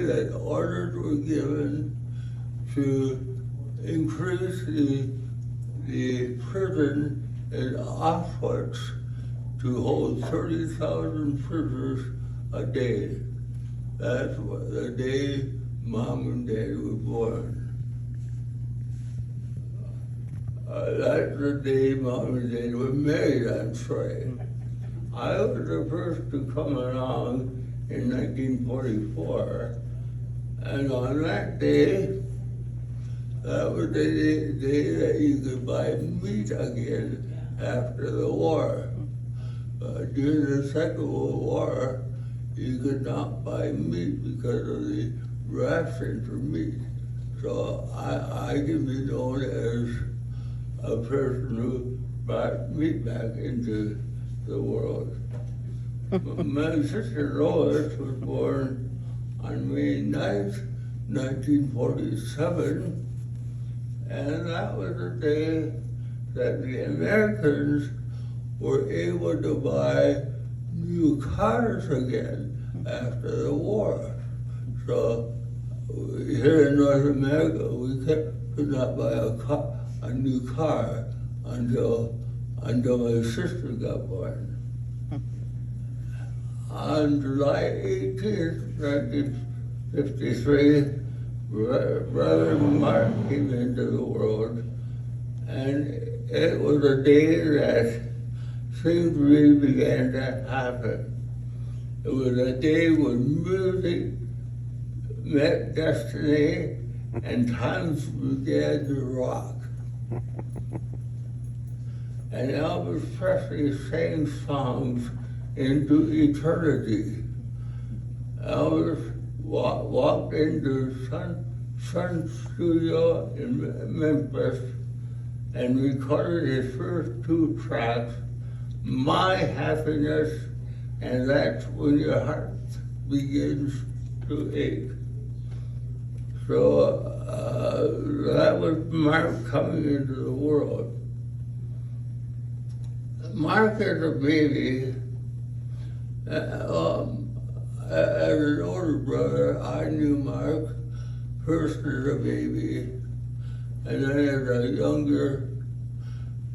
that orders were given to increase the prison in Auschwitz to hold 30,000 prisoners a day. That's the day Mom and Dad were born. That's the day Mom and Dad were married, I'm sorry. I was the first to come along in 1944, and on that day, that was the day that you could buy meat again after the war. During the Second World War, you could not buy meat because of the ration for meat. So I can be known as a person who brought meat back into the world. My sister Lois was born on May 9th, 1947, and that was the day that the Americans were able to buy new cars again after the war. So here in North America, we could not buy a new car until my sister got born. On July 18th, 1953, Brother Mark came into the world, and it was a day that things really began to happen. It was a day when music met destiny and times began to rock. And Elvis Presley sang songs into eternity. Elvis walked into Sun Studio in Memphis and recorded his first two tracks, My Happiness, and That's When Your Heart Begins to Ache. So that was Mark coming into the world. Mark as a baby, as an older brother, I knew Mark first as a baby, and then as a younger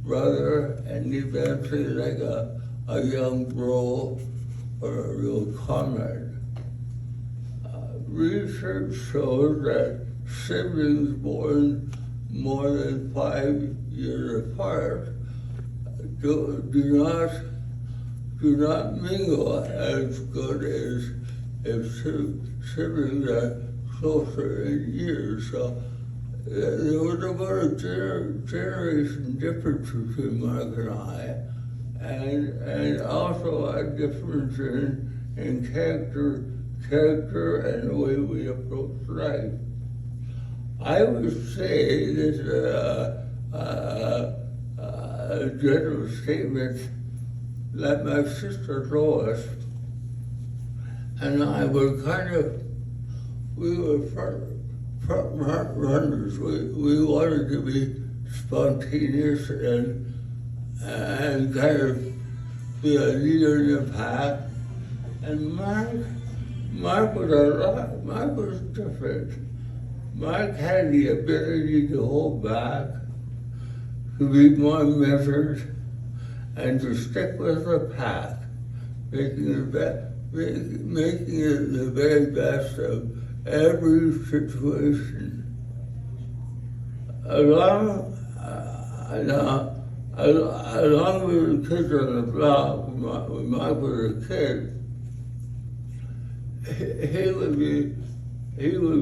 brother, and eventually like a young bro or a real comrade. Research shows that siblings born more than 5 years apart do not mingle as good as if siblings are closer in years. So there was about a generation difference between Mark and I, and also a difference in character and the way we approach life. I would say this a general statement that my sister Lois and I were we were front runners. We wanted to be spontaneous and kind of be a leader in the pack. And Mark was different. Mark had the ability to hold back, to be more measured, and to stick with the pack, making it the very best of every situation. Along with the kids on the block, when Mark was a kid, he would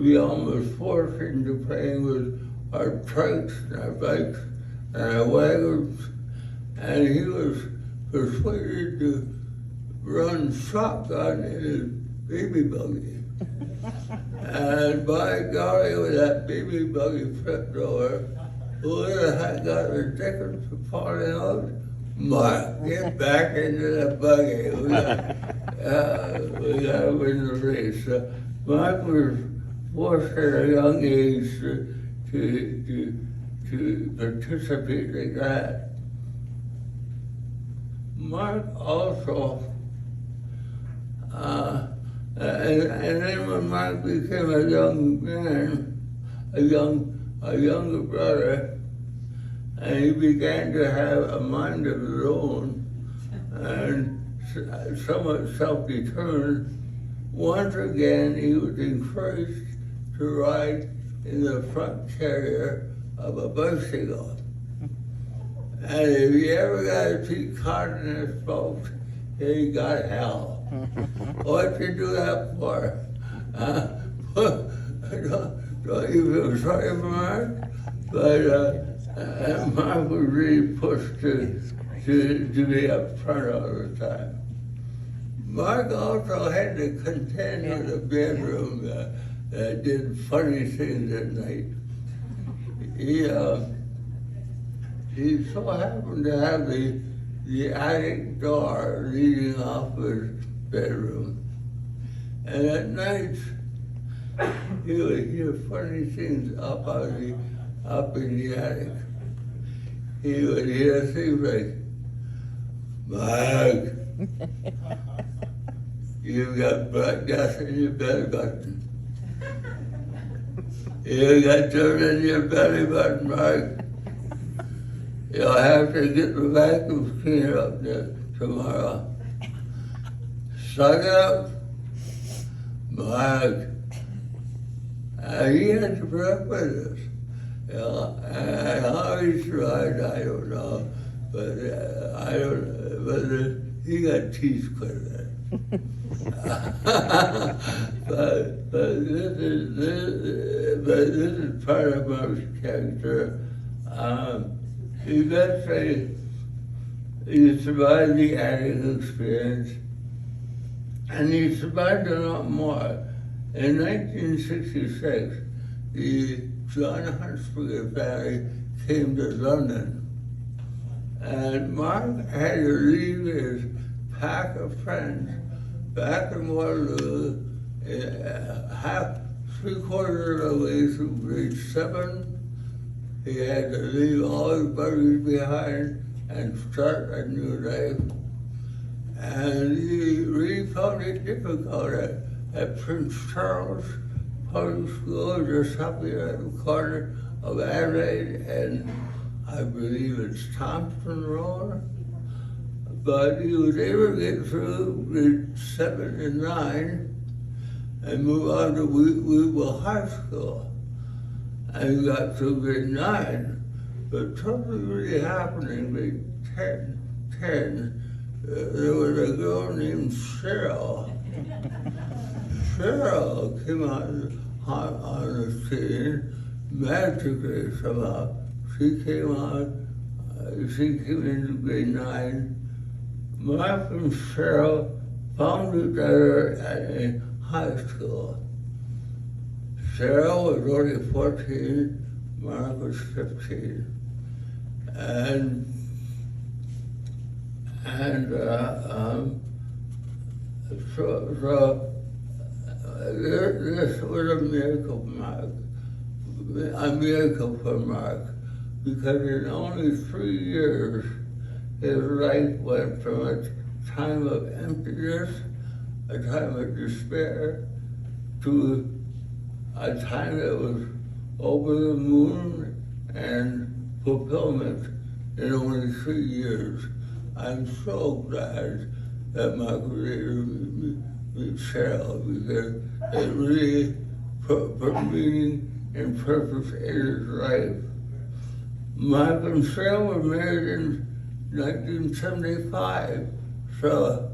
be almost forced into playing with our trucks and our bikes and our wagons, and he was persuaded to run shotgun in his baby buggy. And by golly, with that baby buggy flipped over, whoever had got ridiculous for falling out, Mark, get back into the buggy. We got to win the race. So Mark was forced at a young age to participate in that. Mark also And then when Mark became a young man, a younger brother, and he began to have a mind of his own and somewhat self-determined, once again he was encouraged to ride in the front carrier of a bicycle. And if he ever got his feet caught in his spokes, he got hell. What'd you do that for? Don't you feel sorry for Mark? But Mark was really pushed to be up front all the time. Mark also had to contend with a bedroom that did funny things at night. He so happened to have the attic door leading off his bedroom. And at night, he would hear funny things up in the attic. He would hear things like, Mark, you've got black dust in your belly button. You got dirt in your belly button, Mark. You'll have to get the vacuum cleaner up there tomorrow. Suck it up, Mark. He had to put up with us. And how he survived, I don't know. But he got teeth quite a bit. but this is part of Mark's character. Eventually, he survived the attic experience, and he survived a lot more. In 1966, the John Hunsberger family came to London, and Mark had to leave his pack of friends back in Waterloo, three-quarters of the way through grade 7. He had to leave all his buddies behind and start a new life. And he really found it difficult at Prince Charles Public School, just up here at the corner of Adelaide and I believe it's Thompson Road. But he was able to get through grade 7 and 9 and move on to Weevil High School. And he got through grade 9, but something really happened in grade 10. There was a girl named Cheryl. Cheryl came on the scene magically somehow. She came into grade 9. Mark and Cheryl found each other in high school. Cheryl was only 14, Mark was 15. So this was a miracle for Mark, because in only 3 years, his life went from a time of emptiness, a time of despair, to a time that was over the moon and fulfillment in only 3 years. I'm so glad that Mark was able to meet Cheryl, because it really put meaning and purpose in his life. Mark and Cheryl were married in 1975, so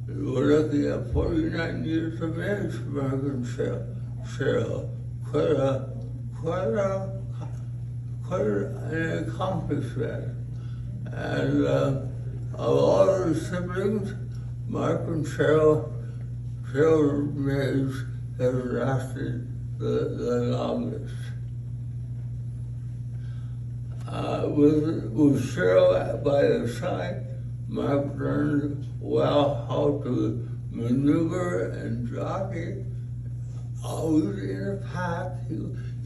we're looking at 49 years of marriage for Mark and Cheryl. Quite an accomplishment. And of all the siblings, Mark and Cheryl's marriage has lasted the longest. With Cheryl by his side, Mark learned well how to maneuver and jockey, always in a pack. He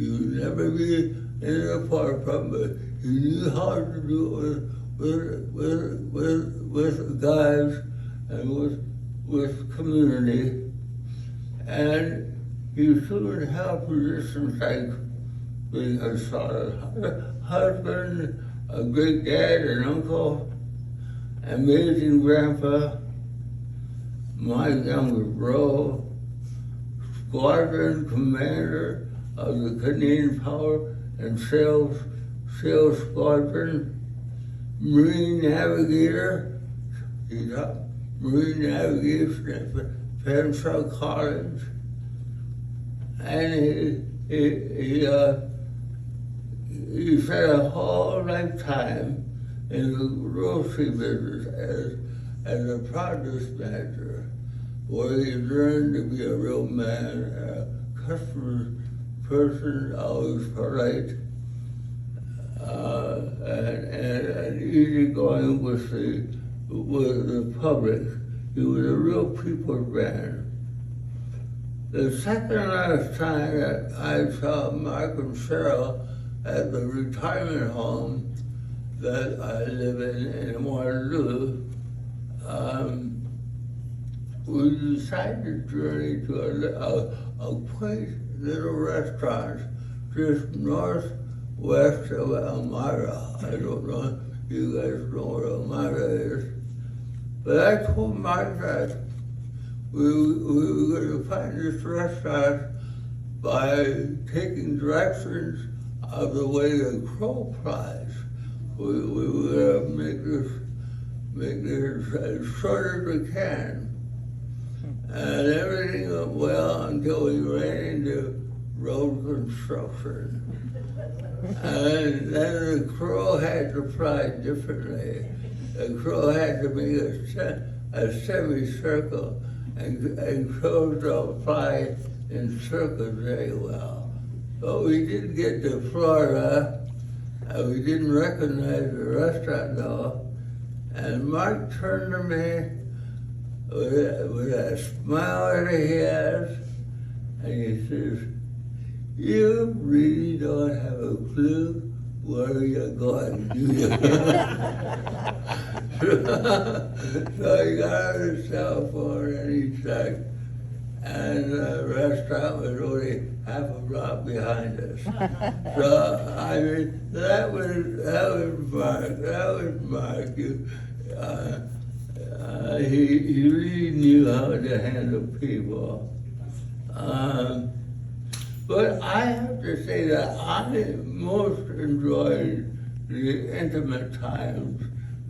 would never be in a forefront, but he knew how to do it with guys and with community. And he soon held positions like being a solid husband, a great dad and uncle, amazing grandpa, my younger bro, squadron commander of the Canadian Power and Sales Squadron, Marine Navigator. He taught Marine Navigation at Fanshawe College, and he spent a whole lifetime in the grocery business as a produce manager, where he learned to be a real man, a customer person, always polite, and easygoing with the public. He was a real people's man. The second last time that I saw Mark and Cheryl at the retirement home that I live in Waterloo, we decided to journey to a quaint little restaurant just northwest of Elmira. I don't know if you guys know where Elmira is, but I told Mark that we were going to find this restaurant by taking directions of the way the crow flies. We were going to make this as short as we can. And everything went well until we ran into road construction. And then the crow had to fly differently. The crow had to make a semicircle, and crows don't fly in circles very well. But we did get to Florida, and we didn't recognize the restaurant though. And Mark turned to me with a smile that he has, and he says, "You really don't have a clue where you're going, do you?" So he got on his cell phone and he checked, and the restaurant was only half a block behind us. So I mean, that was Mark. He really knew how to handle people. But I have to say that I most enjoyed the intimate times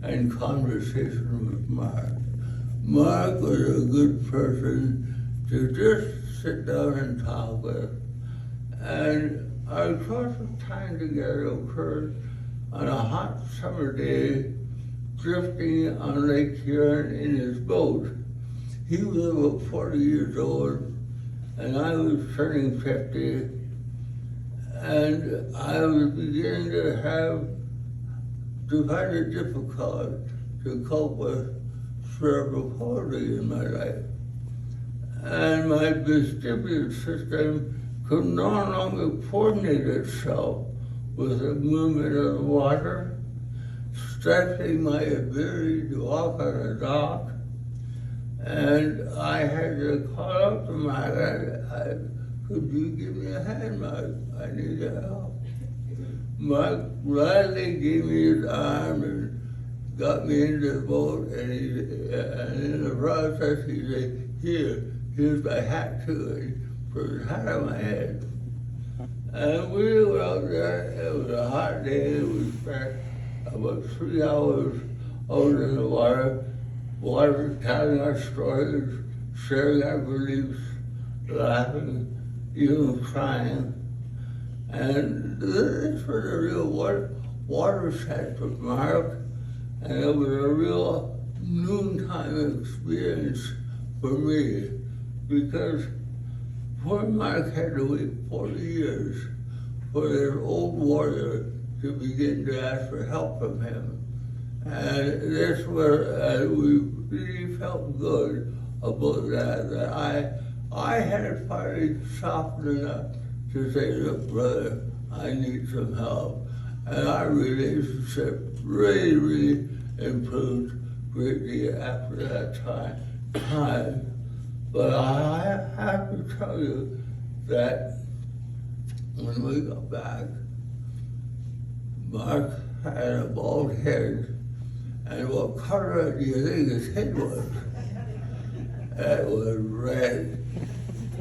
and conversation with Mark. Mark was a good person to just sit down and talk with. And our course of time together occurred on a hot summer day, drifting on Lake Huron in his boat. He was about 40 years old, and I was turning 50, and I was beginning to find it difficult to cope with cerebral palsy in my life. And my vestibular system could no longer coordinate itself with the movement of the water, stretching my ability to walk on a dock. And I had to call out to Mark, "Could you give me a hand, Mark? I need your help." Mark gladly gave me his arm and got me into the boat, and in the process he said, here's my hat too, and put his hat on my head. And we were out there. It was a hot day. We spent about 3 hours out in the water, telling our stories, sharing our beliefs, laughing, even crying. And this was a real watershed with Mark, and it was a real noontime experience for me, because poor Mark had to wait 40 years for this old warrior to begin to ask for help from him. And this was, we really felt good about that I had finally softened enough to say, "Look, brother, I need some help." And our relationship really improved greatly after that time. But I have to tell you that when we got back, Mark had a bald head, and what color do you think his head was? It was red.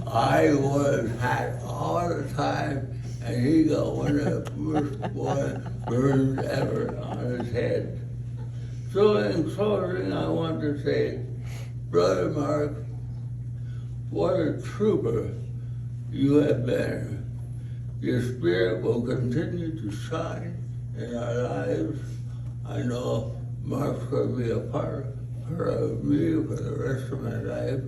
I wore his hat all the time, and he got one of the worst burns ever on his head. So in closing, I want to say, Brother Mark, what a trooper you have been. Your spirit will continue to shine in our lives. I know Mark's going to be a part of me for the rest of my life.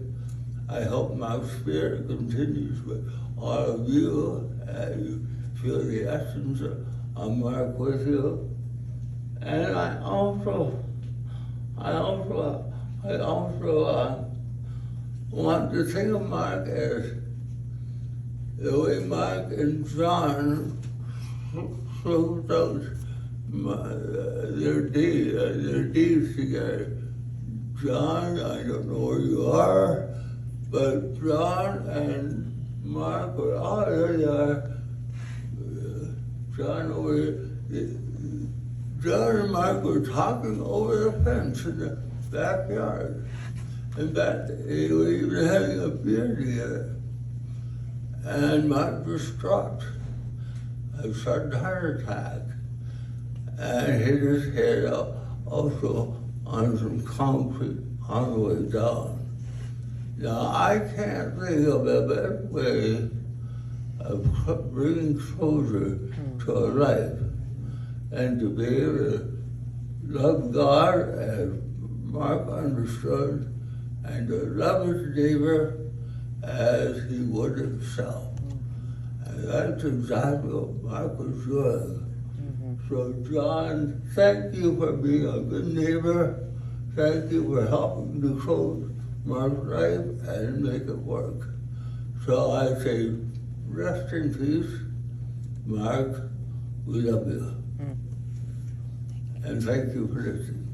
I hope my spirit continues with all of you as you feel the essence of Mark with you. And I also want to think of Mark as the way Mark and John closed out their deeds together. John, I don't know where you are, but John and Mark, or all there they are, John and Mark were talking over the fence in the backyard. In fact, they were even having a beer together. And Mark was struck a sudden heart attack and hit his head up also on some concrete on the way down. Now, I can't think of a better way of bringing closure to a life and to be able to love God as Mark understood and to love his neighbor as he would himself. And that's exactly what Mark was doing. So John, thank you for being a good neighbor. Thank you for helping to close Mark's life and make it work. So I say, rest in peace, Mark, we love you. And thank you for listening.